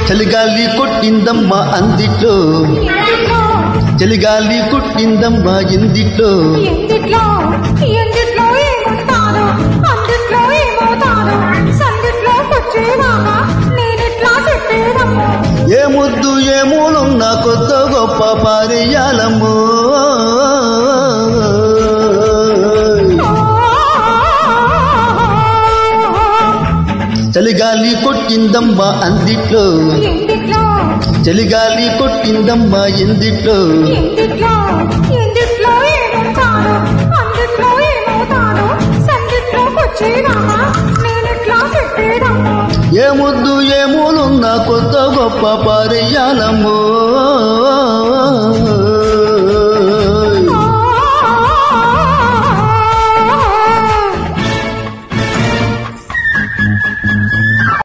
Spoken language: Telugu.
చలిగాలి కొట్టిందమ్మా అందిట్లో చలిగాలి కొట్టిందమ్మా ఎందిట్లో ఏ ముద్దు ఏ మూలున్న కొత్త గొప్ప పారేయాలమ్మో చలిగాలి కొట్టిందమ్మా అందిట్లో చలిగాలి కొట్టిందమ్మా ఎందిట్లో ఏ ముద్దు ఏ మూలున్న కొత్త గొప్ప పారేయాలమ్మో